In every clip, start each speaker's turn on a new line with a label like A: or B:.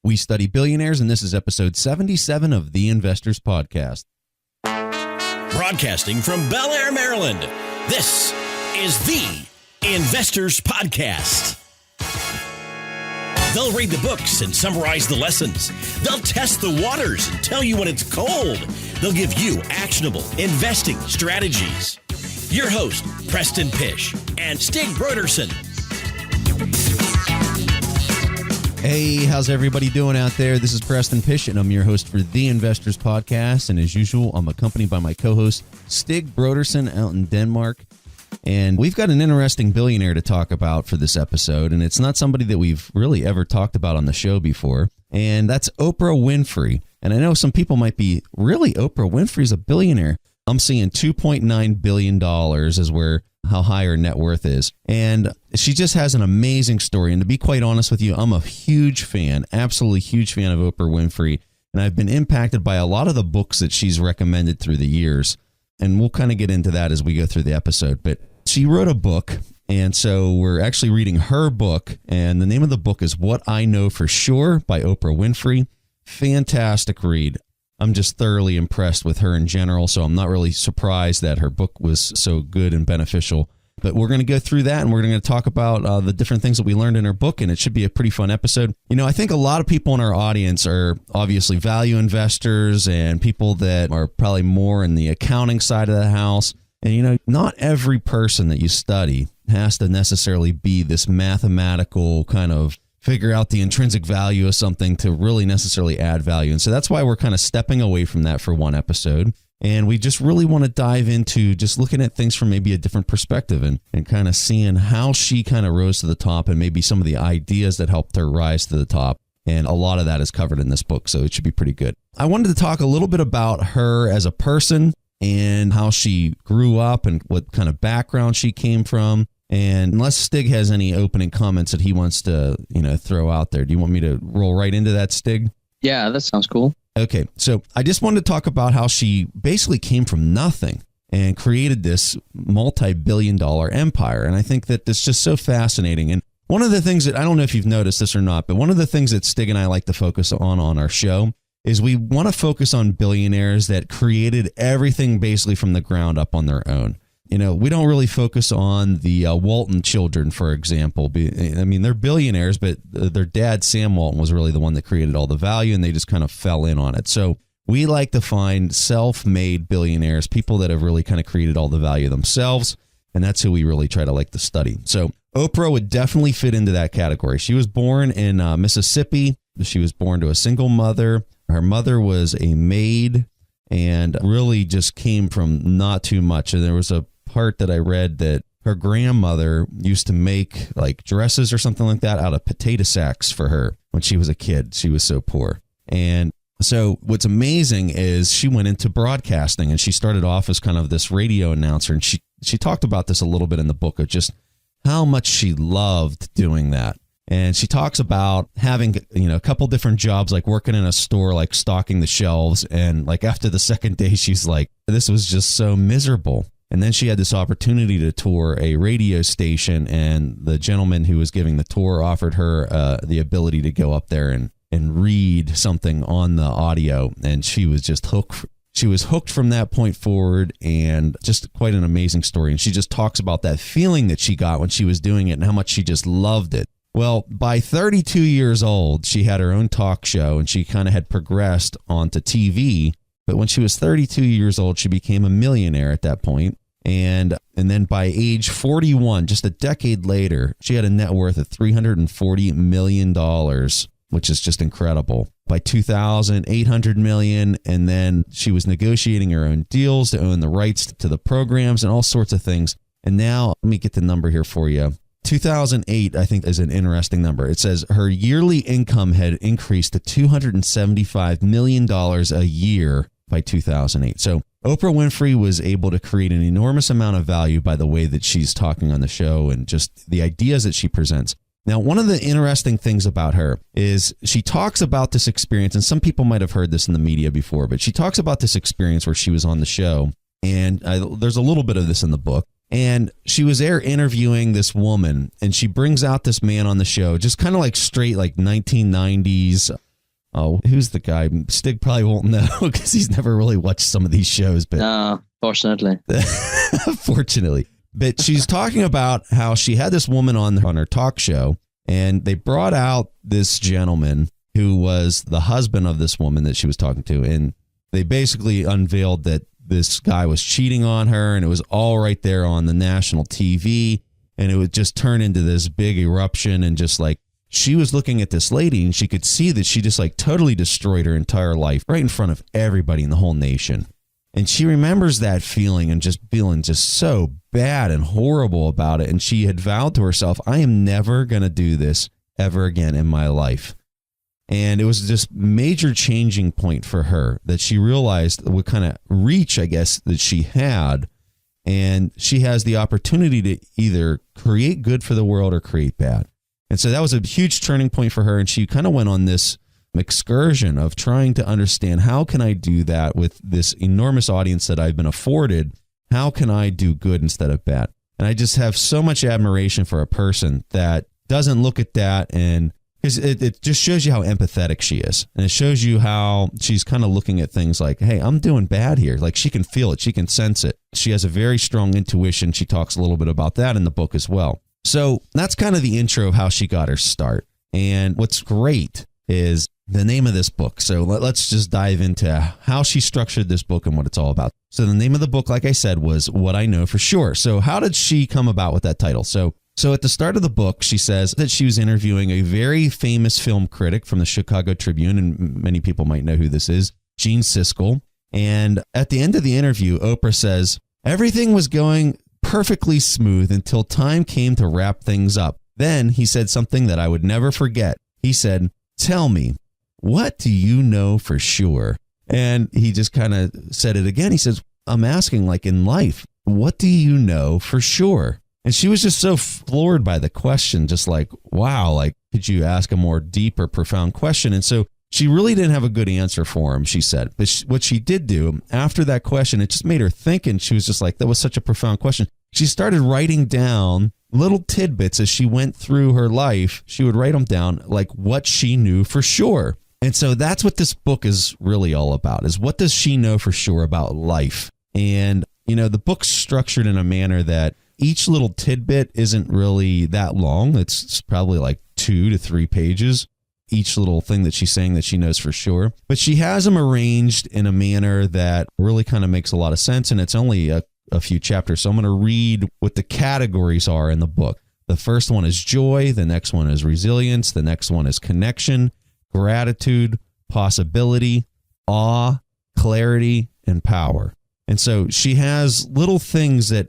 A: We study billionaires, and this is episode 77 of The Investors Podcast.
B: Broadcasting from Bel Air, Maryland, this is The Investors Podcast. They'll read the books and summarize the lessons. They'll test the waters and tell you when it's cold. They'll give you actionable investing strategies. Your host, Preston Pish and Stig Broderson.
A: Hey, how's everybody doing out there? This is Preston Pish, and I'm your host for The Investors Podcast. And as usual, I'm accompanied by my co-host, Stig Broderson, out in Denmark. And we've got an interesting billionaire to talk about for this episode, and it's not somebody that we've really ever talked about on the show before, and that's Oprah Winfrey. And I know some people might be, really, Oprah Winfrey's a billionaire? I'm seeing $2.9 billion is how high her net worth is. And she just has an amazing story. And to be quite honest with you, I'm a huge fan, absolutely huge fan of Oprah Winfrey. And I've been impacted by a lot of the books that she's recommended through the years. And we'll kind of get into that as we go through the episode. But she wrote a book, and so we're actually reading her book. And the name of the book is What I Know for Sure by Oprah Winfrey. Fantastic read. I'm just thoroughly impressed with her in general, so I'm not really surprised that her book was so good and beneficial. But we're going to go through that, and we're going to talk about the different things that we learned in her book, and it should be a pretty fun episode. You know, I think a lot of people in our audience are obviously value investors and people that are probably more in the accounting side of the house. And, you know, not every person that you study has to necessarily be this mathematical kind of figure out the intrinsic value of something to really necessarily add value. And so that's why we're kind of stepping away from that for one episode. And we just really want to dive into just looking at things from maybe a different perspective and kind of seeing how she kind of rose to the top and maybe some of the ideas that helped her rise to the top. And a lot of that is covered in this book, so it should be pretty good. I wanted to talk a little bit about her as a person and how she grew up and what kind of background she came from. And unless Stig has any opening comments that he wants to, throw out there, do you want me to roll right into that, Stig?
C: Yeah, that sounds cool.
A: Okay, so I just wanted to talk about how she basically came from nothing and created this multi-billion-dollar empire. And I think that it's just so fascinating. And one of the things that, I don't know if you've noticed this or not, but one of the things that Stig and I like to focus on our show is we want to focus on billionaires that created everything basically from the ground up on their own. You know, we don't really focus on the Walton children, for example. I mean, they're billionaires, but their dad, Sam Walton, was really the one that created all the value, and they just kind of fell in on it. So we like to find self-made billionaires, people that have really kind of created all the value themselves, and that's who we really try to study. So Oprah would definitely fit into that category. She was born in Mississippi. She was born to a single mother. Her mother was a maid and really just came from not too much. And there was a part that I read that her grandmother used to make dresses or something like that out of potato sacks for her when she was a kid. She was so poor. And so what's amazing is she went into broadcasting, and she started off as kind of this radio announcer. And she talked about this a little bit in the book of just how much she loved doing that. And she talks about having, a couple different jobs, like working in a store, like stocking the shelves. And after the second day, she's like, this was just so miserable. And then she had this opportunity to tour a radio station, and the gentleman who was giving the tour offered her the ability to go up there and read something on the audio. And she was just hooked. She was hooked from that point forward, and just quite an amazing story. And she just talks about that feeling that she got when she was doing it and how much she just loved it. Well, by 32 years old, she had her own talk show, and she kind of had progressed onto TV. But when she was 32 years old, she became a millionaire at that point. And then by age 41, just a decade later, she had a net worth of $340 million, which is just incredible. By 2000, $800 million. And then she was negotiating her own deals to own the rights to the programs and all sorts of things. And now, let me get the number here for you. 2008, I think, is an interesting number. It says her yearly income had increased to $275 million a year by 2008. So Oprah Winfrey was able to create an enormous amount of value by the way that she's talking on the show and just the ideas that she presents. Now, one of the interesting things about her is she talks about this experience, and some people might have heard this in the media before, but she talks about this experience where she was on the show, and there's a little bit of this in the book. And she was there interviewing this woman, and she brings out this man on the show, just kind of like straight like 1990s Oh, who's the guy? Stig probably won't know because he's never really watched some of these shows. But
C: no, fortunately.
A: Fortunately. But she's talking about how she had this woman on her talk show, and they brought out this gentleman who was the husband of this woman that she was talking to. And they basically unveiled that this guy was cheating on her, and it was all right there on the national TV. And it would just turn into this big eruption, and just like, she was looking at this lady and she could see that she just like totally destroyed her entire life right in front of everybody in the whole nation. And she remembers that feeling and just feeling just so bad and horrible about it. And she had vowed to herself, I am never going to do this ever again in my life. And it was this major changing point for her that she realized what kind of reach, I guess, that she had. And she has the opportunity to either create good for the world or create bad. And so that was a huge turning point for her. And she kind of went on this excursion of trying to understand, how can I do that with this enormous audience that I've been afforded? How can I do good instead of bad? And I just have so much admiration for a person that doesn't look at that, and because it just shows you how empathetic she is. And it shows you how she's kind of looking at things like, hey, I'm doing bad here. Like, she can feel it. She can sense it. She has a very strong intuition. She talks a little bit about that in the book as well. So that's kind of the intro of how she got her start. And what's great is the name of this book. So let's just dive into how she structured this book and what it's all about. So the name of the book, like I said, was What I Know for Sure. So how did she come about with that title? So at the start of the book, she says that she was interviewing a very famous film critic from the Chicago Tribune, and many people might know who this is, Gene Siskel. And at the end of the interview, Oprah says, everything was going perfectly smooth until time came to wrap things up. Then he said something that I would never forget. He said, tell me, what do you know for sure? And he just kind of said it again. He says, I'm asking, like, in life, what do you know for sure? And she was just so floored by the question, just like, wow, like, could you ask a more deeper, profound question? And so she really didn't have a good answer for him, she said. But what she did do after that question, it just made her think, and she was just like, that was such a profound question. She started writing down little tidbits as she went through her life. She would write them down, like what she knew for sure. And so that's what this book is really all about, is what does she know for sure about life? And, you know, the book's structured in a manner that each little tidbit isn't really that long. It's probably like 2 to 3 pages, each little thing that she's saying that she knows for sure. But she has them arranged in a manner that really kind of makes a lot of sense. And it's only a few chapters. So I'm going to read what the categories are in the book. The first one is joy. The next one is resilience. The next one is connection, gratitude, possibility, awe, clarity, and power. And so she has little things that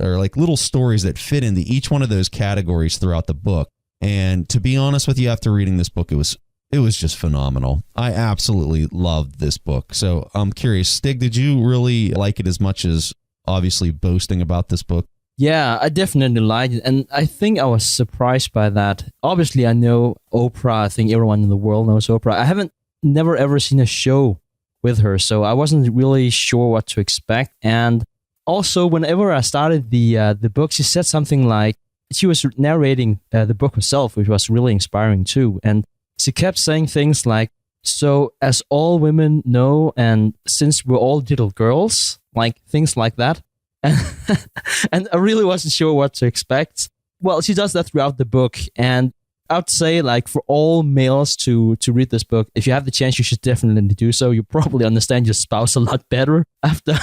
A: are like little stories that fit into each one of those categories throughout the book. And to be honest with you, after reading this book, it was just phenomenal. I absolutely loved this book. So I'm curious, Stig, did you really like it as much as obviously boasting about this book?
C: Yeah, I definitely liked it. And I think I was surprised by that. Obviously, I know Oprah. I think everyone in the world knows Oprah. I haven't never ever seen a show with her, so I wasn't really sure what to expect. And also, whenever I started the book, she said something like, she was narrating the book herself, which was really inspiring too. And she kept saying things like, so as all women know, and since we're all little girls, like things like that. And I really wasn't sure what to expect. Well, she does that throughout the book. And I would say, like, for all males to read this book, if you have the chance, you should definitely do so. You probably understand your spouse a lot better after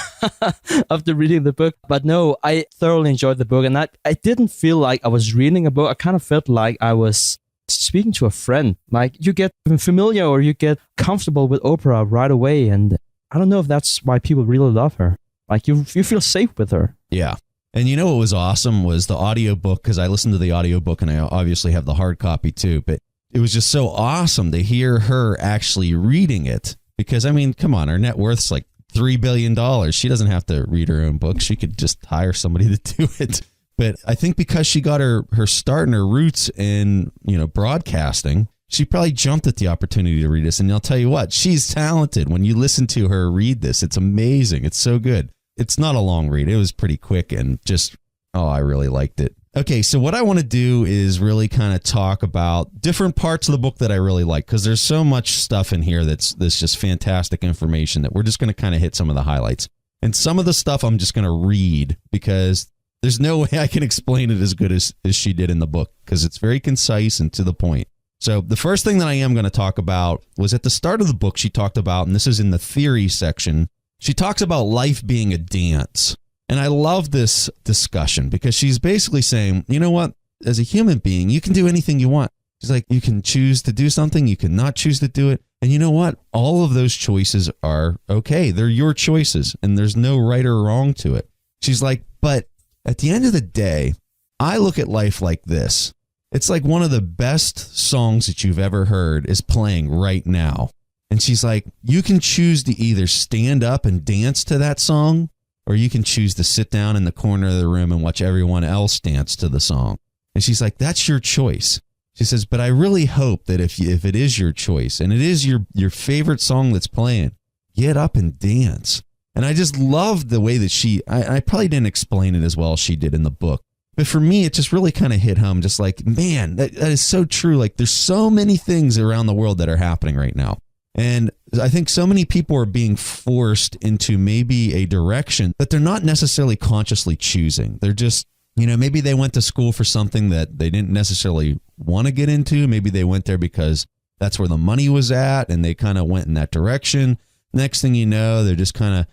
C: reading the book. But no, I thoroughly enjoyed the book. And I didn't feel like I was reading a book. I kind of felt like I was speaking to a friend. Like, you get familiar or you get comfortable with Oprah right away. And I don't know if that's why people really love her. Like, you feel safe with her.
A: Yeah. And you know what was awesome was the audiobook, because I listened to the audiobook and I obviously have the hard copy too, but it was just so awesome to hear her actually reading it. Because, I mean, come on, her net worth's like $3 billion. She doesn't have to read her own book. She could just hire somebody to do it. But I think because she got her start and her roots in, broadcasting, she probably jumped at the opportunity to read this. And I'll tell you what, she's talented. When you listen to her read this, it's amazing. It's so good. It's not a long read. It was pretty quick and just Oh, I really liked it. Okay, so what I want to do is really kind of talk about different parts of the book that I really like, because there's so much stuff in here that's just fantastic information that we're just going to kind of hit some of the highlights. And some of the stuff I'm just going to read because there's no way I can explain it as good as she did in the book, because it's very concise and to the point. So the first thing that I am going to talk about was at the start of the book, she talked about, and this is in the theory section, she talks about life being a dance. And I love this discussion because she's basically saying, you know what, as a human being, you can do anything you want. She's like, you can choose to do something, you can not choose to do it. And you know what? All of those choices are okay. They're your choices, and there's no right or wrong to it. She's like, but at the end of the day, I look at life like this. It's like one of the best songs that you've ever heard is playing right now. And she's like, you can choose to either stand up and dance to that song, or you can choose to sit down in the corner of the room and watch everyone else dance to the song. And she's like, that's your choice. She says, but I really hope that if it is your choice and it is your favorite song that's playing, get up and dance. And I just love the way that I probably didn't explain it as well as she did in the book. But for me, it just really kind of hit home. Just like, man, that is so true. Like, there's so many things around the world that are happening right now. And I think so many people are being forced into maybe a direction that they're not necessarily consciously choosing. They're just, maybe they went to school for something that they didn't necessarily want to get into. Maybe they went there because that's where the money was at and they kind of went in that direction. Next thing you know, they're just kind of,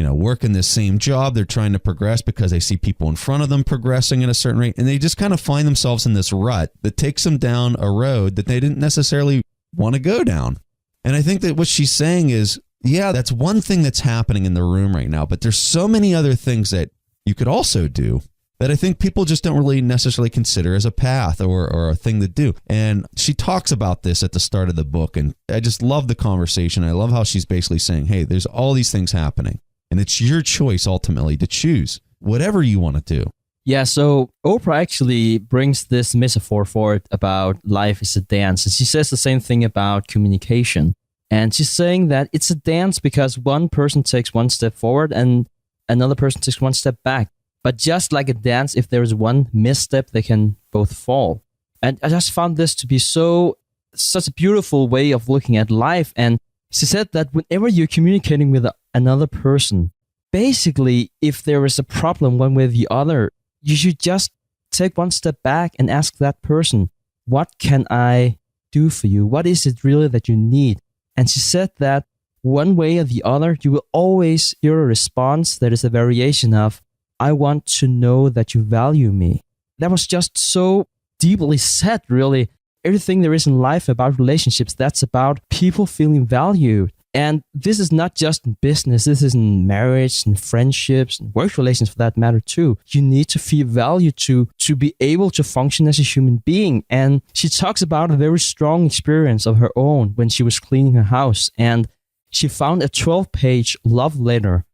A: working the same job. They're trying to progress because they see people in front of them progressing at a certain rate. And they just kind of find themselves in this rut that takes them down a road that they didn't necessarily want to go down. And I think that what she's saying is, yeah, that's one thing that's happening in the room right now, but there's so many other things that you could also do that I think people just don't really necessarily consider as a path or a thing to do. And she talks about this at the start of the book, and I just love the conversation. I love how she's basically saying, hey, there's all these things happening, and it's your choice ultimately to choose whatever you want to do.
C: Yeah, so Oprah actually brings this metaphor forward about life is a dance. And she says the same thing about communication. And she's saying that it's a dance because one person takes one step forward and another person takes one step back. But just like a dance, if there is one misstep, they can both fall. And I just found this to be such a beautiful way of looking at life. And she said that whenever you're communicating with another person, basically, if there is a problem one way or the other, you should just take one step back and ask that person, what can I do for you? What is it really that you need? And she said that one way or the other, you will always hear a response that is a variation of, I want to know that you value me. That was just so deeply said, really. Everything there is in life about relationships, that's about people feeling valued. And this is not just in business, this is in marriage and friendships and work relations for that matter too. You need to feel valued to be able to function as a human being. And she talks about a very strong experience of her own when she was cleaning her house. And she found a 12-page love letter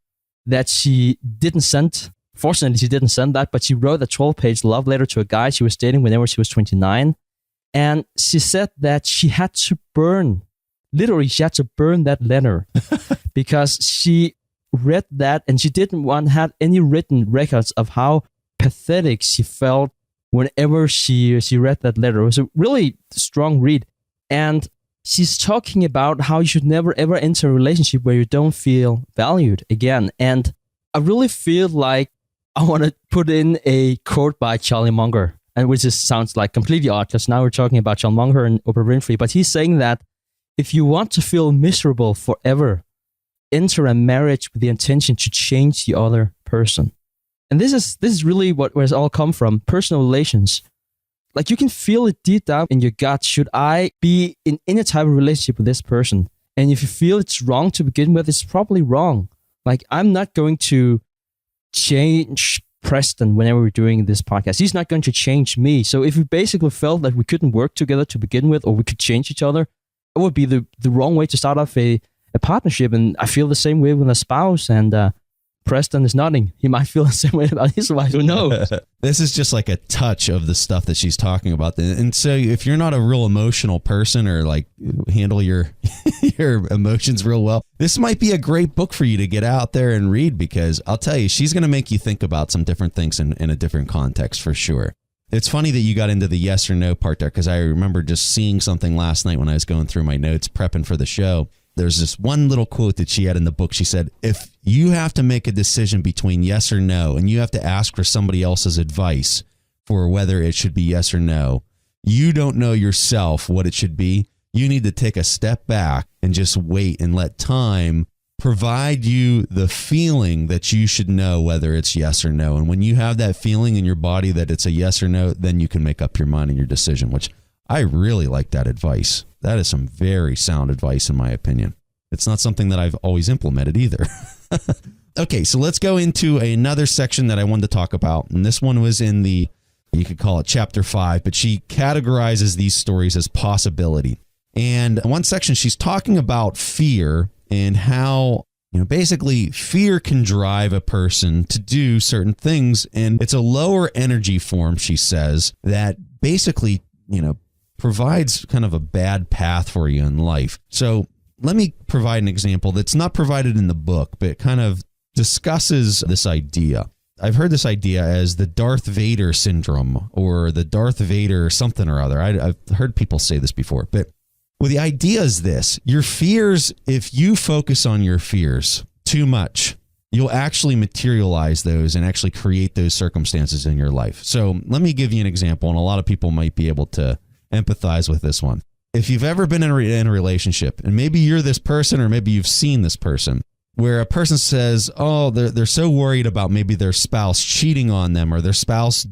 C: that she didn't send. Fortunately, she didn't send that, but she wrote a 12-page love letter to a guy she was dating whenever she was 29. And she said that she had to burn that letter because she read that and she didn't want to have any written records of how pathetic she felt whenever she read that letter. It was a really strong read. And she's talking about how you should never ever enter a relationship where you don't feel valued again. And I really feel like I want to put in a quote by Charlie Munger, and which just sounds like completely odd because now we're talking about Charlie Munger and Oprah Winfrey, but he's saying that if you want to feel miserable forever, enter a marriage with the intention to change the other person. And this is really where it's all come from, personal relations. Like you can feel it deep down in your gut. Should I be in any type of relationship with this person? And if you feel it's wrong to begin with, it's probably wrong. Like I'm not going to change Preston whenever we're doing this podcast. He's not going to change me. So if we basically felt that we couldn't work together to begin with, or we could change each other, it would be the wrong way to start off a partnership. And I feel the same way with a spouse. And Preston is nodding. He might feel the same way about his wife. Who knows?
A: This is just like a touch of the stuff that she's talking about. And so if you're not a real emotional person or like handle your your emotions real well, this might be a great book for you to get out there and read, because I'll tell you, she's going to make you think about some different things in a different context for sure. It's funny that you got into the yes or no part there, because I remember just seeing something last night when I was going through my notes prepping for the show. There's this one little quote that she had in the book. She said, if you have to make a decision between yes or no, and you have to ask for somebody else's advice for whether it should be yes or no, you don't know yourself what it should be. You need to take a step back and just wait and let time provide you the feeling that you should know whether it's yes or no. And when you have that feeling in your body that it's a yes or no, then you can make up your mind and your decision, which I really like that advice. That is some very sound advice, in my opinion. It's not something that I've always implemented either. Okay, so let's go into another section that I wanted to talk about. And this one was in the, you could call it chapter 5, but she categorizes these stories as possibility. And one section, she's talking about fear and how, basically fear can drive a person to do certain things. And it's a lower energy form, she says, that basically, provides kind of a bad path for you in life. So let me provide an example that's not provided in the book, but it kind of discusses this idea. I've heard this idea as the Darth Vader syndrome, or the Darth Vader something or other. I've heard people say this before, but well, the idea is this: your fears, if you focus on your fears too much, you'll actually materialize those and actually create those circumstances in your life. So let me give you an example, and a lot of people might be able to empathize with this one. If you've ever been in a relationship, and maybe you're this person, or maybe you've seen this person, where a person says, oh, they're so worried about maybe their spouse cheating on them, or their spouse,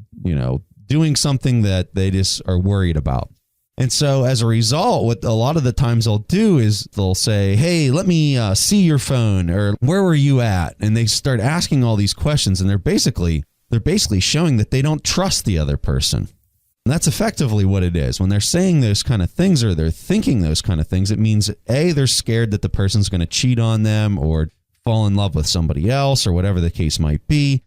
A: doing something that they just are worried about. And so as a result, what a lot of the times they'll do is they'll say, hey, let me see your phone, or where were you at? And they start asking all these questions, and they're basically showing that they don't trust the other person. And that's effectively what it is. When they're saying those kind of things, or they're thinking those kind of things, it means A, they're scared that the person's going to cheat on them or fall in love with somebody else, or whatever the case might be.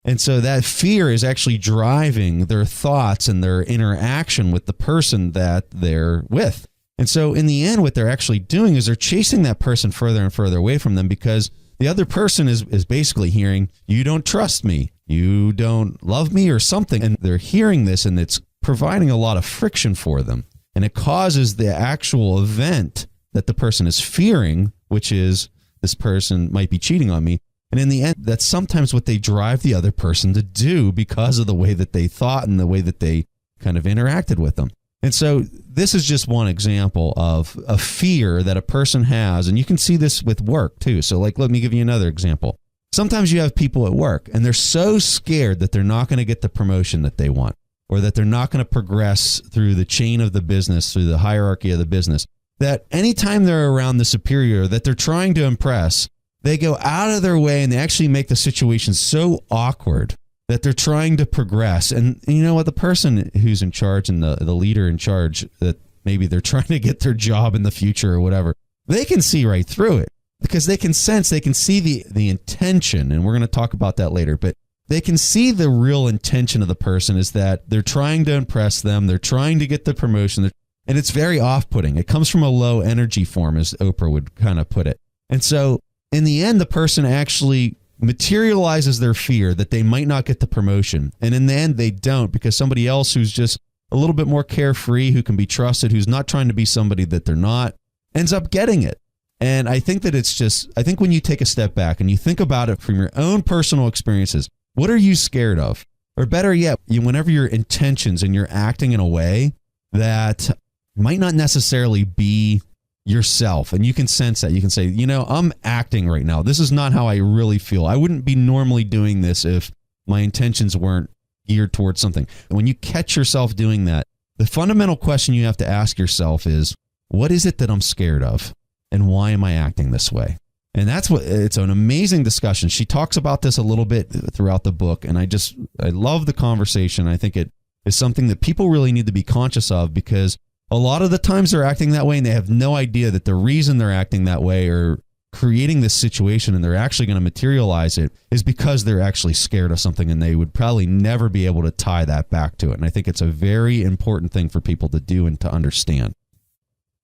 A: And so that fear is actually driving their thoughts and their interaction with the person that they're with. And so in the end, what they're actually doing is they're chasing that person further and further away from them, because the other person is basically hearing, you don't trust me, you don't love me, or something. And they're hearing this, and it's providing a lot of friction for them. And it causes the actual event that the person is fearing, which is, this person might be cheating on me. And in the end, that's sometimes what they drive the other person to do, because of the way that they thought and the way that they kind of interacted with them. And so this is just one example of a fear that a person has. And you can see this with work too. So let me give you another example. Sometimes you have people at work, and they're so scared that they're not going to get the promotion that they want, or that they're not going to progress through the chain of the business, through the hierarchy of the business, that anytime they're around the superior that they're trying to impress, they go out of their way and they actually make the situation so awkward that they're trying to progress. And you know what? The person who's in charge, and the leader in charge, that maybe they're trying to get their job in the future or whatever, they can see right through it, because they can sense, they can see the intention. And we're going to talk about that later, but they can see the real intention of the person is that they're trying to impress them. They're trying to get the promotion. And it's very off-putting. It comes from a low energy form, as Oprah would kind of put it. And so in the end, the person actually materializes their fear that they might not get the promotion. And in the end, they don't, because somebody else who's just a little bit more carefree, who can be trusted, who's not trying to be somebody that they're not, ends up getting it. And I think that I think when you take a step back and you think about it from your own personal experiences, what are you scared of? Or better yet, whenever your intentions and you're acting in a way that might not necessarily be yourself, and you can sense that. You can say, I'm acting right now. This is not how I really feel. I wouldn't be normally doing this if my intentions weren't geared towards something. And when you catch yourself doing that, the fundamental question you have to ask yourself is, what is it that I'm scared of? And why am I acting this way? And it's an amazing discussion. She talks about this a little bit throughout the book. And I love the conversation. I think it is something that people really need to be conscious of, because a lot of the times they're acting that way and they have no idea that the reason they're acting that way, or creating this situation and they're actually going to materialize it is because they're actually scared of something and they would probably never be able to tie that back to it. And I think it's a very important thing for people to do and to understand.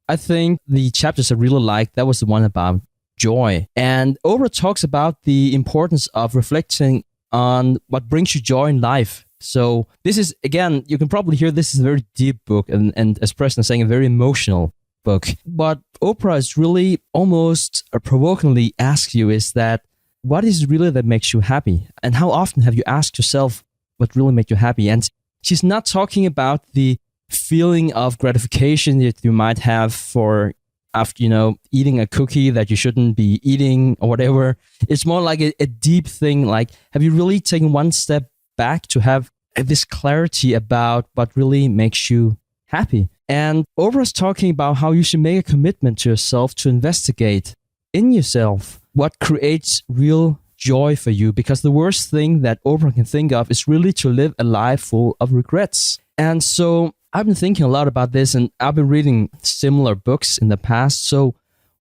C: I think the chapters I really liked, that was the one about joy. And Oprah talks about the importance of reflecting on what brings you joy in life. So this is, again, you can probably hear this is a very deep book and as Preston is saying, a very emotional book. But Oprah is really almost provokingly asks you is that what is really that makes you happy? And how often have you asked yourself what really makes you happy? And she's not talking about the feeling of gratification that you might have for after, eating a cookie that you shouldn't be eating or whatever. It's more like a deep thing. Like, have you really taken one step back to have this clarity about what really makes you happy? And Oprah's talking about how you should make a commitment to yourself to investigate in yourself what creates real joy for you. Because the worst thing that Oprah can think of is really to live a life full of regrets. And so I've been thinking a lot about this and I've been reading similar books in the past. So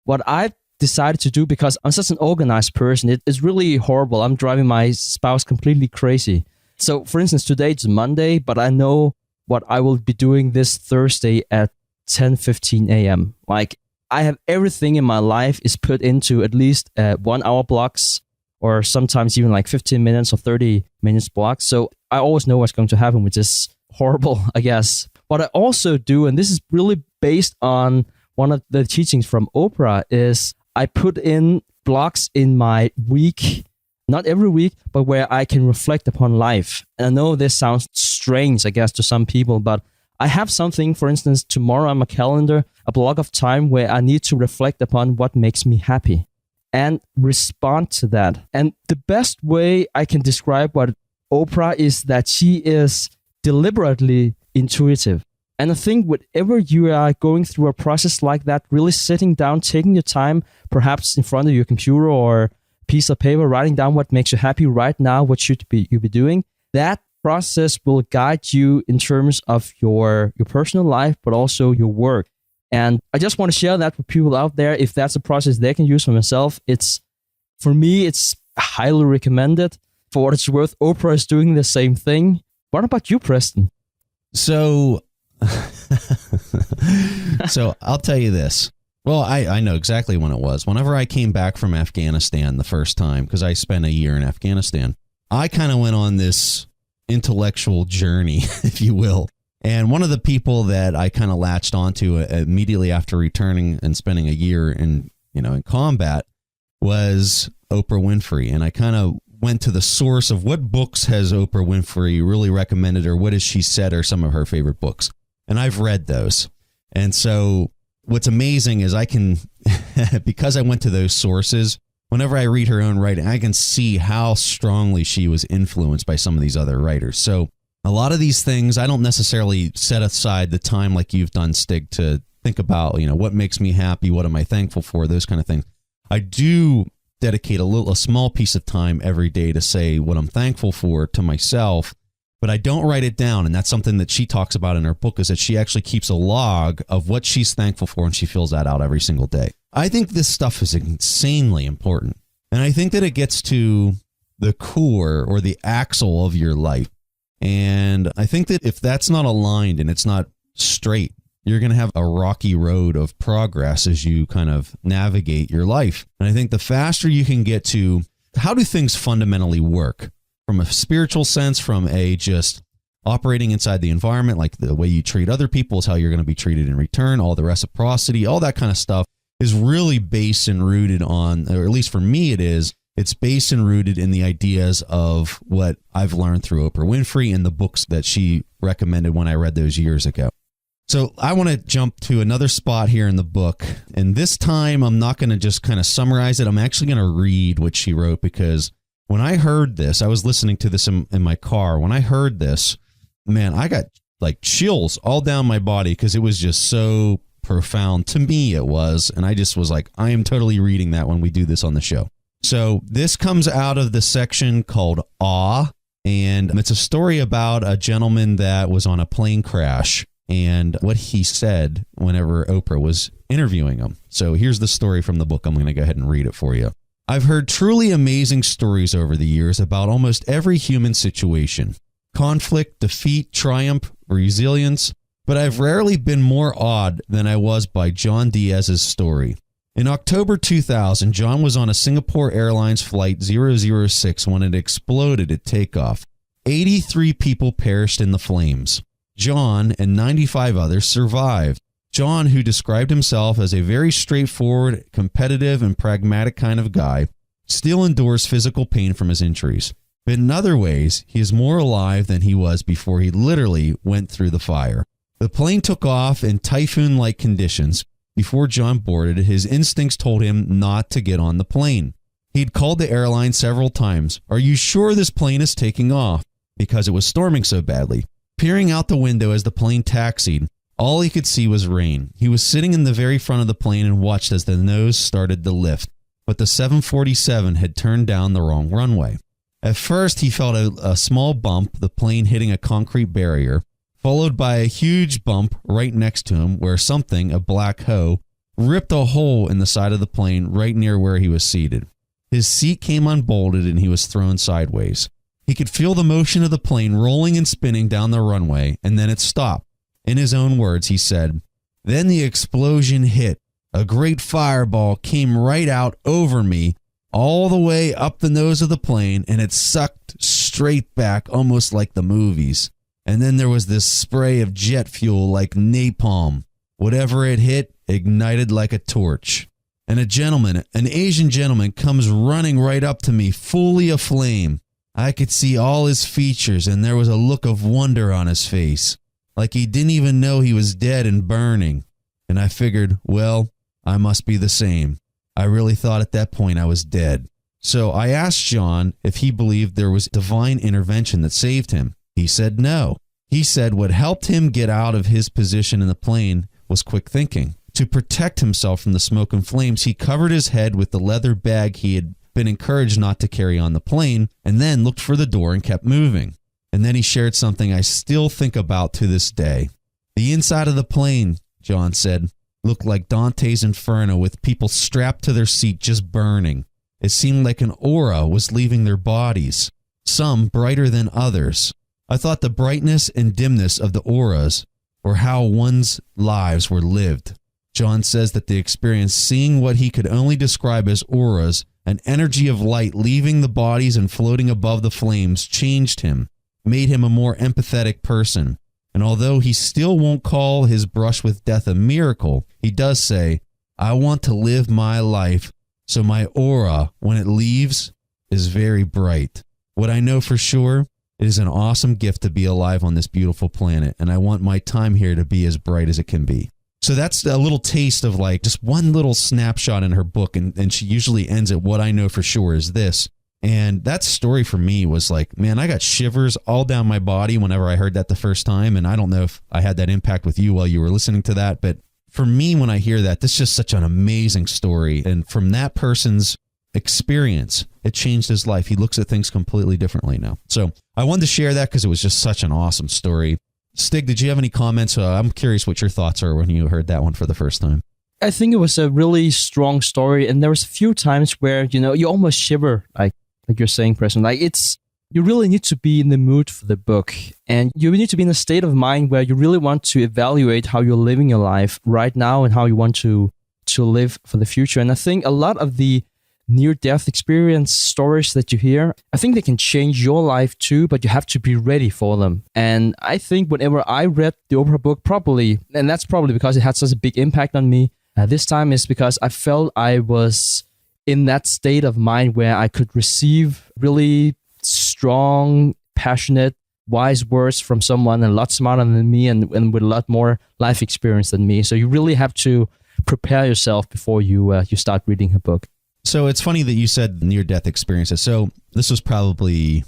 C: what I've decided to do, because I'm such an organized person, it is really horrible. I'm driving my spouse completely crazy. So for instance, today it's Monday, but I know what I will be doing this Thursday at 10:15 a.m. Like I have everything in my life is put into at least 1 hour blocks or sometimes even like 15 minutes or 30 minutes blocks. So I always know what's going to happen, which is horrible, I guess. What I also do, and this is really based on one of the teachings from Oprah, is I put in blocks in my week, not every week, but where I can reflect upon life. And I know this sounds strange, I guess, to some people, but I have something, for instance, tomorrow on my calendar, a block of time where I need to reflect upon what makes me happy and respond to that. And the best way I can describe what Oprah is that she is deliberately intuitive. And I think whenever you are going through a process like that, really sitting down, taking your time, perhaps in front of your computer or piece of paper, writing down what makes you happy right now, what should you be doing, that process will guide you in terms of your personal life, but also your work. And I just want to share that with people out there. If that's a process they can use for themselves, for me, it's highly recommended. For what it's worth, Oprah is doing the same thing. What about you, Preston?
A: So I'll tell you this. Well, I know exactly when it was. Whenever I came back from Afghanistan the first time, because I spent a year in Afghanistan, I kind of went on this intellectual journey, if you will. And one of the people that I kind of latched onto immediately after returning and spending a year in combat was Oprah Winfrey. And I kind of went to the source of what books has Oprah Winfrey really recommended, or what has she said are some of her favorite books. And I've read those. And so what's amazing is I can, because I went to those sources, whenever I read her own writing, I can see how strongly she was influenced by some of these other writers. So a lot of these things, I don't necessarily set aside the time like you've done, Stig, to think about, what makes me happy, what am I thankful for, those kind of things. I do dedicate a small piece of time every day to say what I'm thankful for to myself, but I don't write it down. And that's something that she talks about in her book, is that she actually keeps a log of what she's thankful for, and she fills that out every single day. I think this stuff is insanely important. And I think that it gets to the core or the axle of your life. And I think that if that's not aligned and it's not straight, you're going to have a rocky road of progress as you kind of navigate your life. And I think the faster you can get to how do things fundamentally work from a spiritual sense, from a just operating inside the environment, like the way you treat other people is how you're going to be treated in return, all the reciprocity, all that kind of stuff is really based and rooted on, or at least for me it is, it's based and rooted in the ideas of what I've learned through Oprah Winfrey and the books that she recommended when I read those years ago. So I want to jump to another spot here in the book. And this time I'm not going to just kind of summarize it. I'm actually going to read what she wrote, because when I heard this, I was listening to this in my car. When I heard this, man, I got like chills all down my body because it was just so profound. To me, it was. And I just was like, I am totally reading that when we do this on the show. So this comes out of the section called Awe. And it's a story about a gentleman that was on a plane crash. and what he said whenever Oprah was interviewing him. So here's the story from the book. I'm going to go ahead and read it for you. I've heard truly amazing stories over the years about almost every human situation. Conflict, defeat, triumph, resilience. But I've rarely been more awed than I was by John Diaz's story. In October 2000, John was on a Singapore Airlines flight 006 when it exploded at takeoff. 83 people perished in the flames. John and 95 others survived. John, who described himself as a very straightforward, competitive, and pragmatic kind of guy, still endures physical pain from his injuries. But in other ways, he is more alive than he was before he literally went through the fire. The plane took off in typhoon-like conditions. Before John boarded, his instincts told him not to get on the plane. He'd called the airline several times. "Are you sure this plane is taking off?" Because it was storming so badly. Peering out the window as the plane taxied, all he could see was rain. He was sitting in the very front of the plane and watched as the nose started to lift. But the 747 had turned down the wrong runway. At first, he felt a small bump, the plane hitting a concrete barrier, followed by a huge bump right next to him where something, a black hoe, ripped a hole in the side of the plane right near where he was seated. His seat came unbolted and he was thrown sideways. He could feel the motion of the plane rolling and spinning down the runway, and then it stopped. In his own words, he said, "Then the explosion hit. A great fireball came right out over me, all the way up the nose of the plane, and it sucked straight back, almost like the movies. And then there was this spray of jet fuel like napalm. Whatever it hit, ignited like a torch. And a gentleman, an Asian gentleman, comes running right up to me, fully aflame. I could see all his features, and there was a look of wonder on his face, like he didn't even know he was dead and burning. And I figured, well, I must be the same. I really thought at that point I was dead." So I asked John if he believed there was divine intervention that saved him. He said no. He said what helped him get out of his position in the plane was quick thinking. To protect himself from the smoke and flames, he covered his head with the leather bag he had been encouraged not to carry on the plane, and then looked for the door and kept moving. And then he shared something I still think about to this day. "The inside of the plane," John said, "looked like Dante's Inferno with people strapped to their seat just burning. It seemed like an aura was leaving their bodies, some brighter than others. I thought the brightness and dimness of the auras were how one's lives were lived." John says that the experience seeing what he could only describe as auras, an energy of light leaving the bodies and floating above the flames, changed him, made him a more empathetic person. And although he still won't call his brush with death a miracle, he does say, "I want to live my life so my aura, when it leaves, is very bright. What I know for sure, it is an awesome gift to be alive on this beautiful planet, and I want my time here to be as bright as it can be." So that's a little taste of like just one little snapshot in her book, and she usually ends at "what I know for sure is this." And that story for me was like, man, I got shivers all down my body whenever I heard that the first time. And I don't know if I had that impact with you while you were listening to that, but for me, when I hear that, this is just such an amazing story. And from that person's experience, it changed his life. He looks at things completely differently now. So I wanted to share that because it was just such an awesome story. Stig, did you have any comments? I'm curious what your thoughts are when you heard that one for the first time.
C: I think it was a really strong story, and there was a few times where, you almost shiver, like you're saying, Preston. Like you really need to be in the mood for the book, and you need to be in a state of mind where you really want to evaluate how you're living your life right now and how you want to live for the future. And I think a lot of the near-death experience stories that you hear, I think they can change your life too, but you have to be ready for them. And I think whenever I read the Oprah book, probably, and that's probably because it had such a big impact on me, this time is because I felt I was in that state of mind where I could receive really strong, passionate, wise words from someone a lot smarter than me and with a lot more life experience than me. So you really have to prepare yourself before you start reading her book.
A: So it's funny that you said near-death experiences. So this was probably,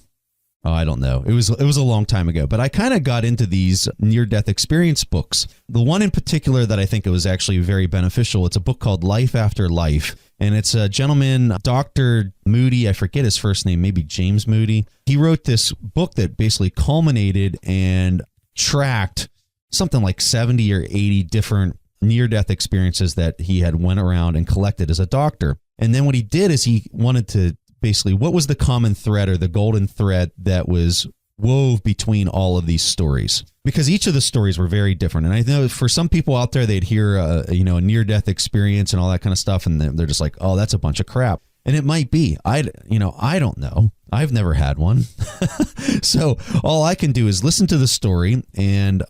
A: I don't know. It was a long time ago, but I kind of got into these near-death experience books. The one in particular that I think it was actually very beneficial, it's a book called Life After Life. And it's a gentleman, Dr. Moody, I forget his first name, maybe James Moody. He wrote this book that basically culminated and tracked something like 70 or 80 different near-death experiences that he had went around and collected as a doctor. And then what he did is he wanted to basically, what was the common thread or the golden thread that was wove between all of these stories? Because each of the stories were very different. And I know for some people out there, they'd hear a near-death experience and all that kind of stuff, and they're just like, oh, that's a bunch of crap. And it might be. I don't know. I've never had one. So all I can do is listen to the story and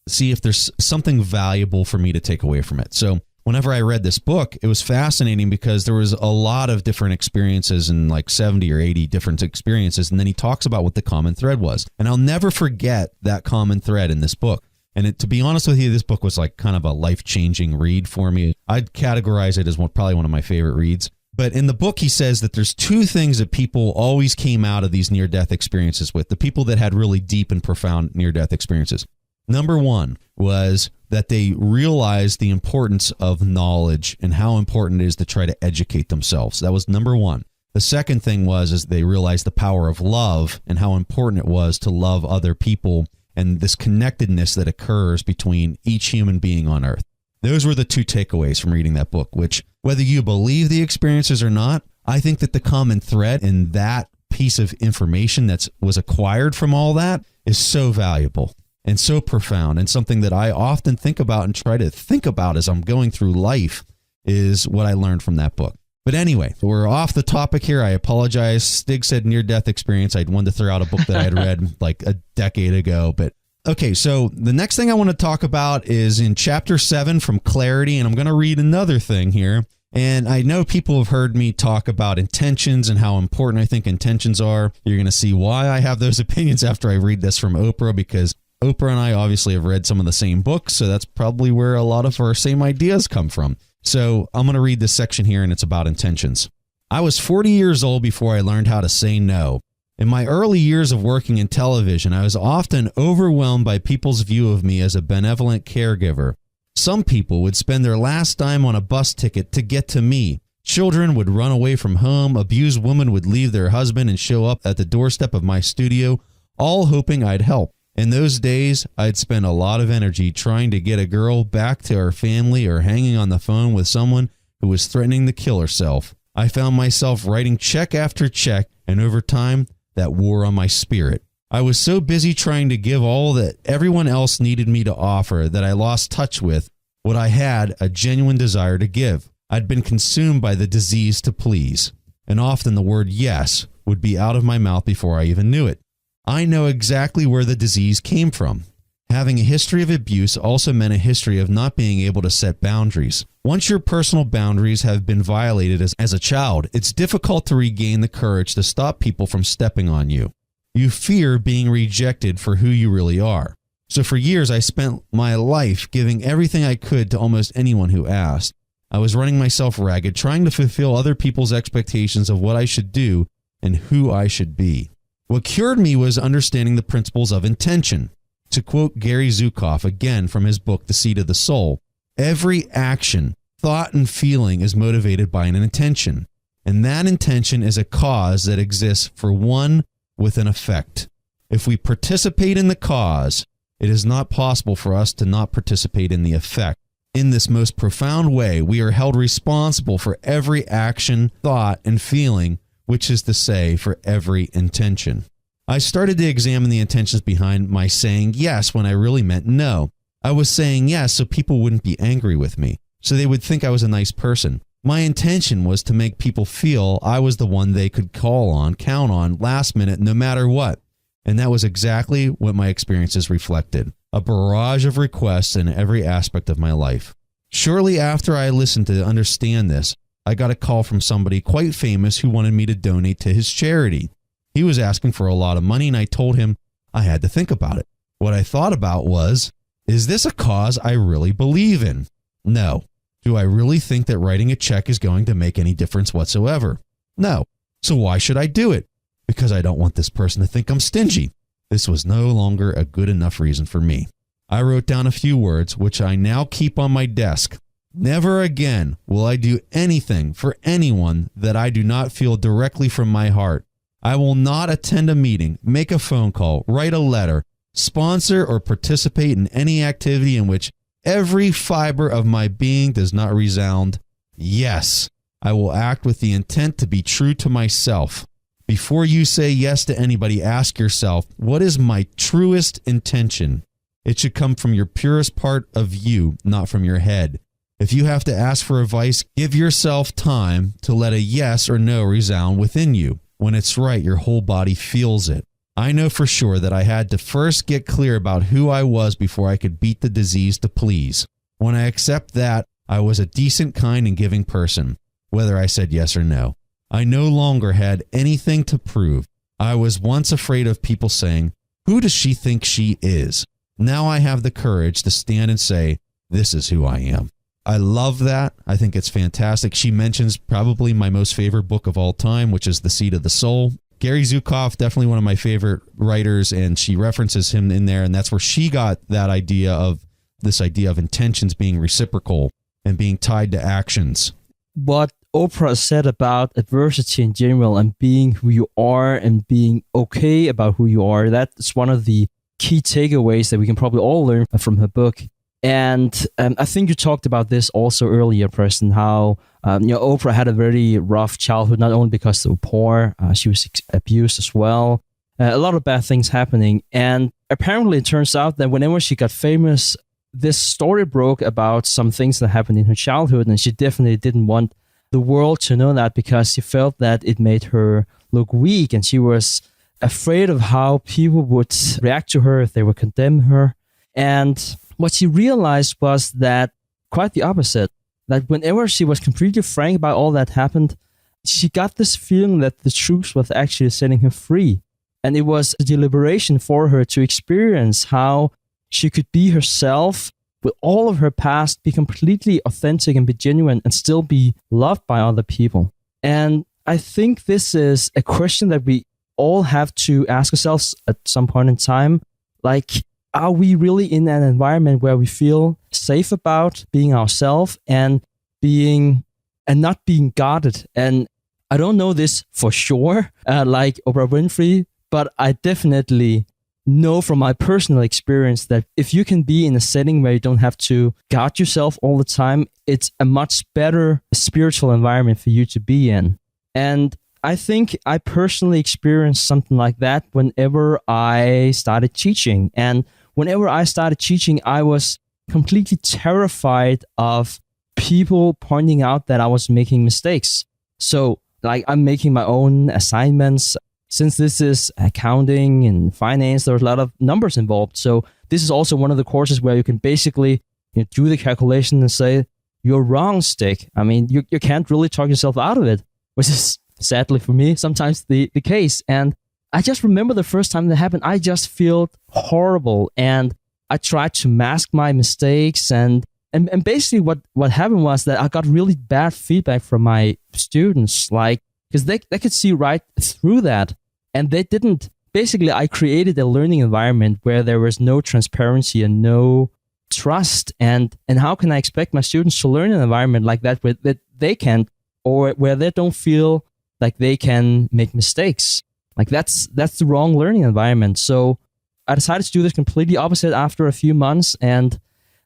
A: see if there's something valuable for me to take away from it. So whenever I read this book, it was fascinating because there was a lot of different experiences and like 70 or 80 different experiences. And then he talks about what the common thread was. And I'll never forget that common thread in this book. And to be honest with you, this book was like kind of a life-changing read for me. I'd categorize it as probably one of my favorite reads. But in the book, he says that there's two things that people always came out of these near-death experiences with, the people that had really deep and profound near-death experiences. Number one was that they realized the importance of knowledge and how important it is to try to educate themselves. That was number one. The second thing is they realized the power of love and how important it was to love other people and this connectedness that occurs between each human being on earth. Those were the two takeaways from reading that book, which, whether you believe the experiences or not, I think that the common thread in that piece of information that was acquired from all that is so valuable and so profound, and something that I often think about and try to think about as I'm going through life is what I learned from that book. But anyway, we're off the topic here. I apologize. Stig said near-death experience. I'd wanted to throw out a book that I had read like a decade ago, but okay, so the next thing I want to talk about is in Chapter 7 from Clarity, and I'm going to read another thing here. And I know people have heard me talk about intentions and how important I think intentions are. You're going to see why I have those opinions after I read this from Oprah, because Oprah and I obviously have read some of the same books, so that's probably where a lot of our same ideas come from. So I'm going to read this section here, and it's about intentions. I was 40 years old before I learned how to say no. In my early years of working in television, I was often overwhelmed by people's view of me as a benevolent caregiver. Some people would spend their last dime on a bus ticket to get to me. Children would run away from home. Abused women would leave their husband and show up at the doorstep of my studio, all hoping I'd help. In those days, I'd spend a lot of energy trying to get a girl back to her family or hanging on the phone with someone who was threatening to kill herself. I found myself writing check after check, and over time, that wore on my spirit. I was so busy trying to give all that everyone else needed me to offer that I lost touch with what I had a genuine desire to give. I'd been consumed by the disease to please, and often the word yes would be out of my mouth before I even knew it. I know exactly where the disease came from. Having a history of abuse also meant a history of not being able to set boundaries. Once your personal boundaries have been violated as a child, it's difficult to regain the courage to stop people from stepping on you. You fear being rejected for who you really are. So for years, I spent my life giving everything I could to almost anyone who asked. I was running myself ragged, trying to fulfill other people's expectations of what I should do and who I should be. What cured me was understanding the principles of intention. To quote Gary Zukav again from his book, The Seed of the Soul, every action, thought, and feeling is motivated by an intention, and that intention is a cause that exists for one with an effect. If we participate in the cause, it is not possible for us to not participate in the effect. In this most profound way, we are held responsible for every action, thought, and feeling, which is to say, for every intention. I started to examine the intentions behind my saying yes when I really meant no. I was saying yes so people wouldn't be angry with me, so they would think I was a nice person. My intention was to make people feel I was the one they could call on, count on, last minute, no matter what. And that was exactly what my experiences reflected. A barrage of requests in every aspect of my life. Shortly after I listened to understand this, I got a call from somebody quite famous who wanted me to donate to his charity. He was asking for a lot of money, and I told him I had to think about it. What I thought about was, is this a cause I really believe in? No. Do I really think that writing a check is going to make any difference whatsoever? No. So why should I do it? Because I don't want this person to think I'm stingy. This was no longer a good enough reason for me. I wrote down a few words, which I now keep on my desk. Never again will I do anything for anyone that I do not feel directly from my heart. I will not attend a meeting, make a phone call, write a letter, sponsor, or participate in any activity in which every fiber of my being does not resound, yes, I will act with the intent to be true to myself. Before you say yes to anybody, ask yourself, what is my truest intention? It should come from your purest part of you, not from your head. If you have to ask for advice, give yourself time to let a yes or no resound within you. When it's right, your whole body feels it. I know for sure that I had to first get clear about who I was before I could beat the disease to please. When I accept that, I was a decent, kind, and giving person, whether I said yes or no. I no longer had anything to prove. I was once afraid of people saying, who does she think she is? Now I have the courage to stand and say, this is who I am. I love that. I think it's fantastic. She mentions probably my most favorite book of all time, which is The Seed of the Soul. Gary Zukav, definitely one of my favorite writers, and she references him in there, and that's where she got that idea of intentions being reciprocal and being tied to actions.
C: What Oprah said about adversity in general and being who you are and being okay about who you are, that's one of the key takeaways that we can probably all learn from her book. And I think you talked about this also earlier, Preston, how Oprah had a very rough childhood, not only because they were poor, she was abused as well. A lot of bad things happening. And apparently it turns out that whenever she got famous, this story broke about some things that happened in her childhood, and she definitely didn't want the world to know that because she felt that it made her look weak, and she was afraid of how people would react to her if they would condemn her. And what she realized was that quite the opposite, that whenever she was completely frank about all that happened, she got this feeling that the truth was actually setting her free. And it was a deliberation for her to experience how she could be herself with all of her past, be completely authentic and be genuine and still be loved by other people. And I think this is a question that we all have to ask ourselves at some point in time. Like, are we really in an environment where we feel safe about being ourselves and not being guarded? And I don't know this for sure, like Oprah Winfrey, but I definitely know from my personal experience that if you can be in a setting where you don't have to guard yourself all the time, it's a much better spiritual environment for you to be in. And I think I personally experienced something like that whenever I started teaching. And whenever I started teaching, I was completely terrified of people pointing out that I was making mistakes. So, like, I'm making my own assignments. Since this is accounting and finance, there's a lot of numbers involved. So this is also one of the courses where you can basically do the calculation and say, you're wrong, Stick. I mean, you can't really talk yourself out of it, which is sadly for me sometimes the case. And I just remember the first time that happened, I just felt horrible. And I tried to mask my mistakes. And basically what happened was that I got really bad feedback from my students, like, because they could see right through that. And they didn't. Basically, I created a learning environment where there was no transparency and no trust. And how can I expect my students to learn in an environment like that where that they can't, or where they don't feel like they can make mistakes? Like that's the wrong learning environment. So I decided to do this completely opposite after a few months. And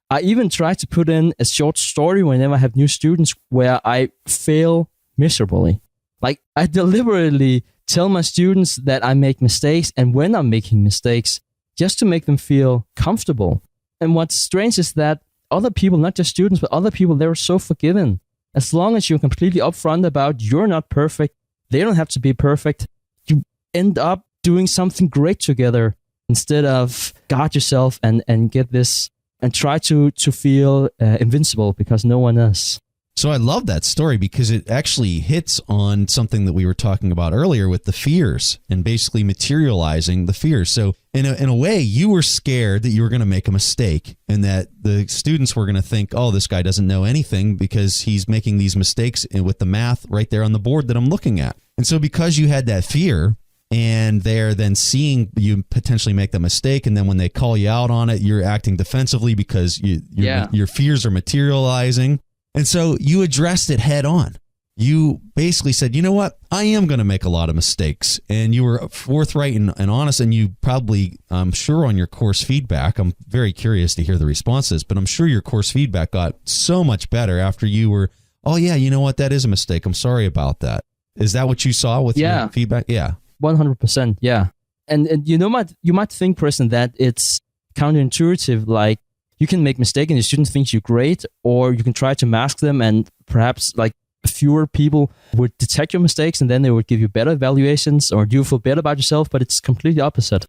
C: I even tried to put in a short story whenever I have new students where I fail miserably. Like, I deliberately tell my students that I make mistakes and when I'm making mistakes, just to make them feel comfortable. And what's strange is that other people, not just students, but other people, they're so forgiving. As long as you're completely upfront about you're not perfect, they don't have to be perfect, you end up doing something great together instead of guard yourself and get this and try to feel invincible because no one is.
A: So I love that story because it actually hits on something that we were talking about earlier with the fears and basically materializing the fears. So in a way, you were scared that you were going to make a mistake and that the students were going to think, oh, this guy doesn't know anything because he's making these mistakes with the math right there on the board that I'm looking at. And so because you had that fear and they're then seeing you potentially make the mistake, and then when they call you out on it, you're acting defensively because your fears are materializing. And so you addressed it head on. you basically said, you know what, I am going to make a lot of mistakes. And you were forthright and honest, and you probably, I'm sure on your course feedback, I'm very curious to hear the responses, but I'm sure your course feedback got so much better after you were, oh yeah, you know what, that is a mistake. I'm sorry about that. Is that what you saw with your feedback? Yeah.
C: 100%. Yeah. And you might think, Preston, that it's counterintuitive, like you can make mistakes and your student thinks you're great, or you can try to mask them and perhaps like fewer people would detect your mistakes and then they would give you better evaluations or do you feel better about yourself, but it's completely opposite.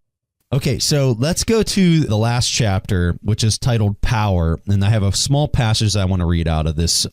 A: Okay, so let's go to the last chapter, which is titled Power, and I have a small passage I want to read out of this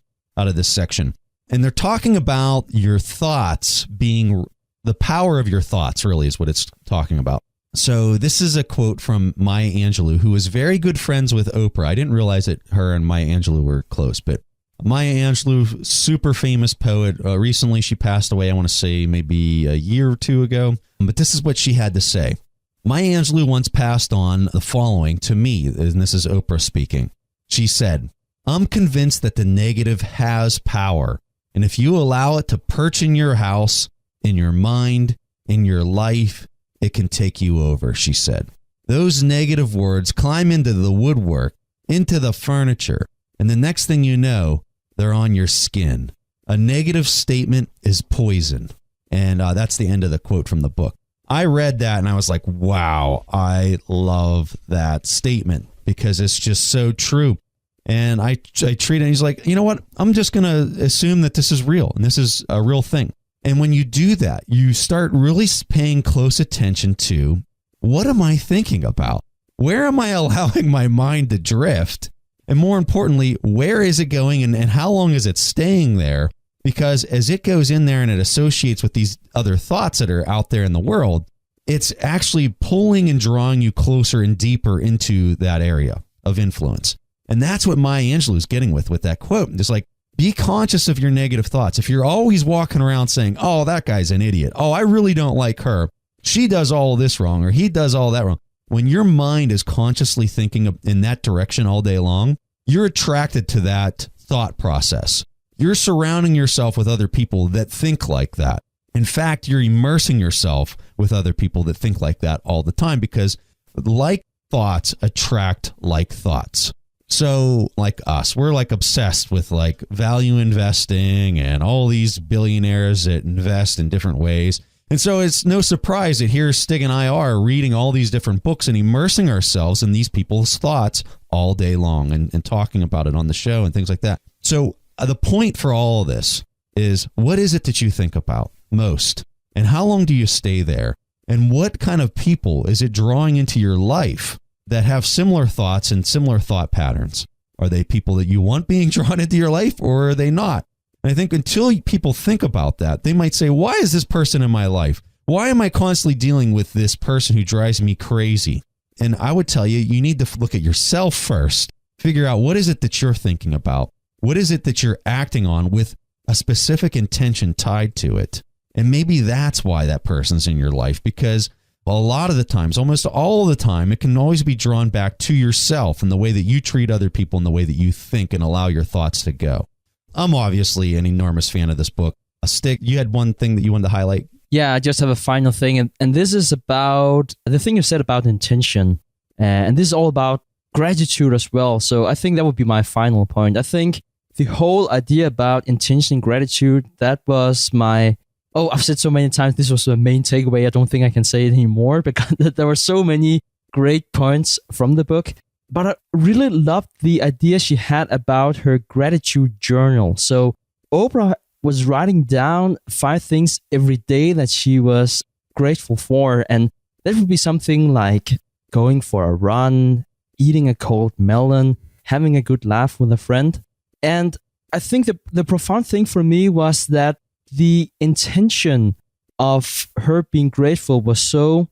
A: section. And they're talking about your thoughts being the power of your thoughts, really is what it's talking about. So this is a quote from Maya Angelou, who is very good friends with Oprah. I didn't realize that her and Maya Angelou were close, but Maya Angelou, super famous poet. Recently, she passed away, I want to say maybe a year or two ago. But this is what she had to say. Maya Angelou once passed on the following to me, and this is Oprah speaking. She said, I'm convinced that the negative has power. And if you allow it to perch in your house, in your mind, in your life, it can take you over, she said. Those negative words climb into the woodwork, into the furniture, and the next thing you know, they're on your skin. A negative statement is poison. And that's the end of the quote from the book. I read that and I was like, wow, I love that statement because it's just so true. And I treat it, and he's like, you know what? I'm just going to assume that this is real and this is a real thing. And when you do that, you start really paying close attention to, what am I thinking about? Where am I allowing my mind to drift? And more importantly, where is it going and how long is it staying there? Because as it goes in there and it associates with these other thoughts that are out there in the world, it's actually pulling and drawing you closer and deeper into that area of influence. And that's what Maya Angelou is getting with that quote. It's like, be conscious of your negative thoughts. If you're always walking around saying, oh, that guy's an idiot. Oh, I really don't like her. She does all this wrong, or he does all that wrong. When your mind is consciously thinking in that direction all day long, you're attracted to that thought process. You're surrounding yourself with other people that think like that. In fact, you're immersing yourself with other people that think like that all the time because like thoughts attract like thoughts. So like us, we're like obsessed with like value investing and all these billionaires that invest in different ways. And so it's no surprise that here Stig and I are reading all these different books and immersing ourselves in these people's thoughts all day long and talking about it on the show and things like that. So the point for all of this is, what is it that you think about most? And how long do you stay there? And what kind of people is it drawing into your life that have similar thoughts and similar thought patterns? Are they people that you want being drawn into your life, or are they not? And I think until people think about that, they might say, why is this person in my life? Why am I constantly dealing with this person who drives me crazy? And I would tell you, you need to look at yourself first. Figure out, what is it that you're thinking about? What is it that you're acting on with a specific intention tied to it? And maybe that's why that person's in your life, because a lot of the times, almost all of the time, it can always be drawn back to yourself and the way that you treat other people and the way that you think and allow your thoughts to go. I'm obviously an enormous fan of this book. Stig, you had one thing that you wanted to highlight?
C: Yeah, I just have a final thing. And this is about the thing you said about intention. And this is all about gratitude as well. So I think that would be my final point. I think the whole idea about intention and gratitude, that was my... Oh, I've said so many times, this was the main takeaway. I don't think I can say it anymore because there were so many great points from the book. But I really loved the idea she had about her gratitude journal. So Oprah was writing down 5 things every day that she was grateful for. And that would be something like going for a run, eating a cold melon, having a good laugh with a friend. And I think the profound thing for me was that the intention of her being grateful was so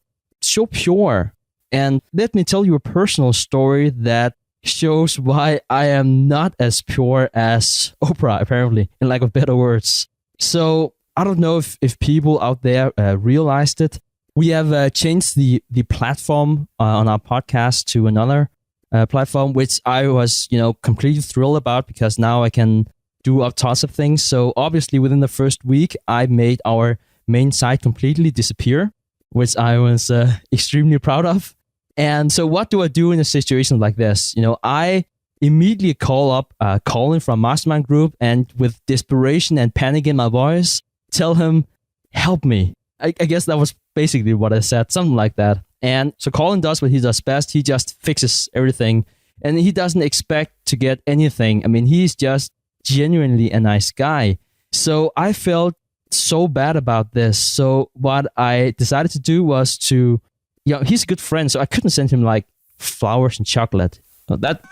C: pure. And let me tell you a personal story that shows why I am not as pure as Oprah, apparently, in lack of better words. So I don't know if people out there realized it. We have changed the platform on our podcast to another platform, which I was, completely thrilled about, because now I can do tons of things. So obviously within the first week, I made our main site completely disappear, which I was extremely proud of. And so what do I do in a situation like this? I immediately call up Colin from Mastermind Group, and with desperation and panic in my voice, tell him, help me. I guess that was basically what I said, something like that. And so Colin does what he does best. He just fixes everything, and he doesn't expect to get anything. I mean, he's just genuinely a nice guy. So I felt so bad about this. So what I decided to do was to, he's a good friend, so I couldn't send him like flowers and chocolate. That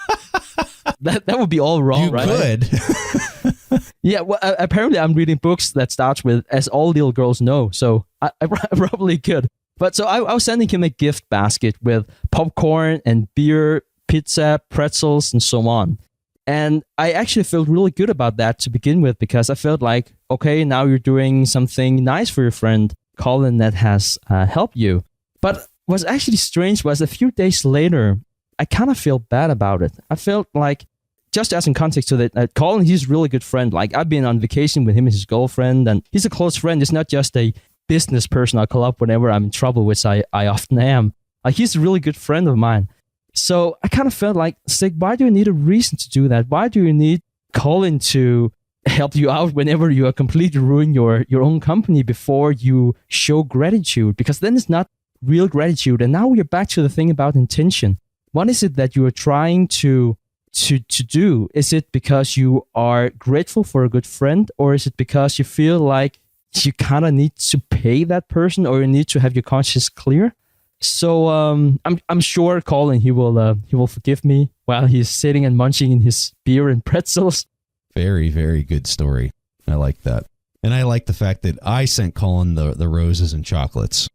C: would be all wrong, right?
A: You could.
C: Yeah, well, apparently I'm reading books that starts with, as all little girls know, so I probably could. But so I was sending him a gift basket with popcorn and beer, pizza, pretzels, and so on. And I actually felt really good about that to begin with, because I felt like, okay, now you're doing something nice for your friend Colin that has helped you. But what's actually strange was a few days later, I kind of felt bad about it. I felt like, just as in context to that, Colin, he's a really good friend. Like, I've been on vacation with him and his girlfriend, and he's a close friend. It's not just a business person I call up whenever I'm in trouble, which I often am. Like, he's a really good friend of mine. So I kind of felt like, Stig, why do you need a reason to do that? Why do you need Colin to help you out whenever you are completely ruining your own company before you show gratitude? Because then it's not real gratitude. And now we're back to the thing about intention. What is it that you are trying to do? Is it because you are grateful for a good friend, or is it because you feel like you kind of need to pay that person, or you need to have your conscience clear? So I'm sure Colin, he will forgive me while he's sitting and munching in his beer and pretzels.
A: Very, very good story. I like that. And I like the fact that I sent Colin the roses and chocolates.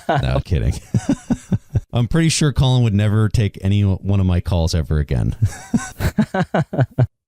A: No, kidding. I'm pretty sure Colin would never take any one of my calls ever again.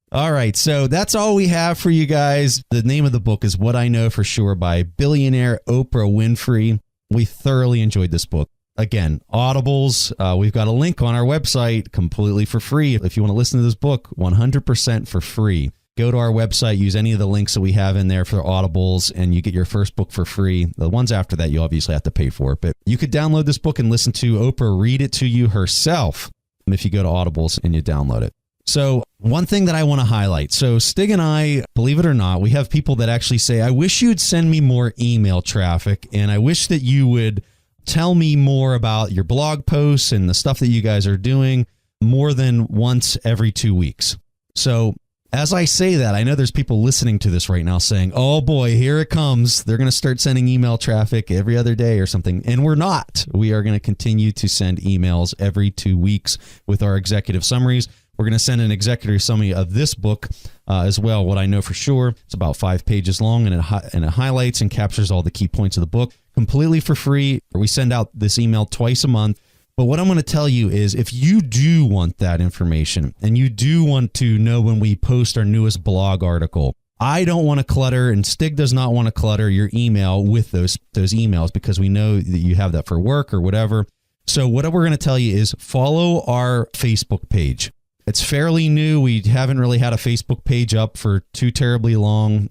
A: All right, so that's all we have for you guys. The name of the book is What I Know for Sure by billionaire Oprah Winfrey. We thoroughly enjoyed this book. Again, Audibles. We've got a link on our website completely for free. If you want to listen to this book, 100% for free. Go to our website, use any of the links that we have in there for Audibles, and you get your first book for free. The ones after that, you obviously have to pay for it. But you could download this book and listen to Oprah read it to you herself if you go to Audibles and you download it. So one thing that I want to highlight. So Stig and I, believe it or not, we have people that actually say, I wish you'd send me more email traffic, and I wish that you would tell me more about your blog posts and the stuff that you guys are doing more than once every 2 weeks. So as I say that, I know there's people listening to this right now saying, oh boy, here it comes. They're going to start sending email traffic every other day or something. And we're not. We are going to continue to send emails every 2 weeks with our executive summaries. We're going to send an executive summary of this book as well, What I Know for Sure. It's about 5 pages long, and it highlights and captures all the key points of the book completely for free. We send out this email twice a month. But what I'm going to tell you is, if you do want that information and you do want to know when we post our newest blog article, I don't want to clutter, and Stig does not want to clutter your email with those emails, because we know that you have that for work or whatever. So what we're going to tell you is follow our Facebook page. It's fairly new. We haven't really had a Facebook page up for too terribly long.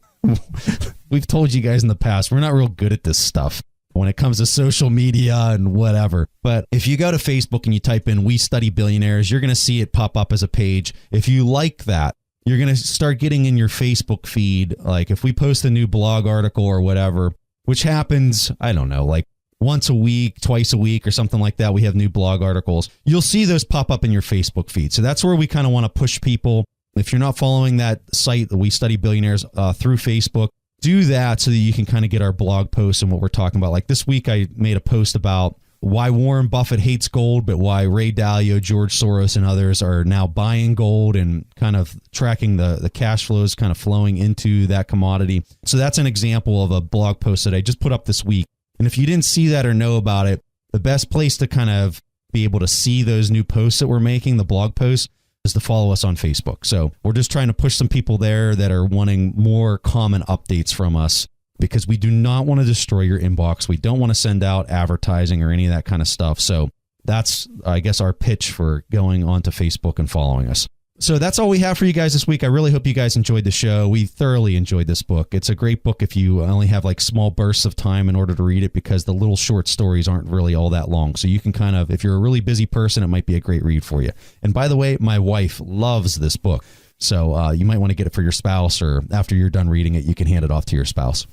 A: We've told you guys in the past, we're not real good at this stuff when it comes to social media and whatever. But if you go to Facebook and you type in We Study Billionaires, you're going to see it pop up as a page. If you like that, you're going to start getting in your Facebook feed, like if we post a new blog article or whatever, which happens, I don't know, like once a week, twice a week or something like that, we have new blog articles. You'll see those pop up in your Facebook feed. So that's where we kind of want to push people. If you're not following that site, We Study Billionaires, through Facebook, do that so that you can kind of get our blog posts and what we're talking about. Like this week, I made a post about why Warren Buffett hates gold, but why Ray Dalio, George Soros, and others are now buying gold, and kind of tracking the cash flows kind of flowing into that commodity. So that's an example of a blog post that I just put up this week. And if you didn't see that or know about it, the best place to kind of be able to see those new posts that we're making, the blog posts, is to follow us on Facebook. So we're just trying to push some people there that are wanting more common updates from us, because we do not want to destroy your inbox. We don't want to send out advertising or any of that kind of stuff. So that's, I guess, our pitch for going onto Facebook and following us. So that's all we have for you guys this week. I really hope you guys enjoyed the show. We thoroughly enjoyed this book. It's a great book if you only have like small bursts of time in order to read it, because the little short stories aren't really all that long. So you can kind of, if you're a really busy person, it might be a great read for you. And by the way, my wife loves this book. So you might want to get it for your spouse, or after you're done reading it, you can hand it off to your spouse.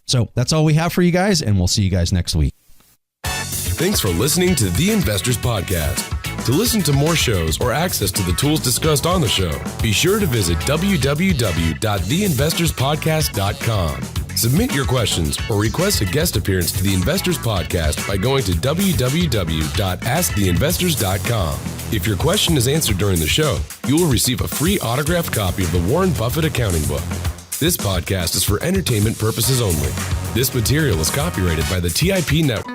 A: So that's all we have for you guys, and we'll see you guys next week.
D: Thanks for listening to The Investors Podcast. To listen to more shows or access to the tools discussed on the show, be sure to visit www.theinvestorspodcast.com. Submit your questions or request a guest appearance to The Investors Podcast by going to www.asktheinvestors.com. If your question is answered during the show, you will receive a free autographed copy of the Warren Buffett Accounting Book. This podcast is for entertainment purposes only. This material is copyrighted by the TIP Network.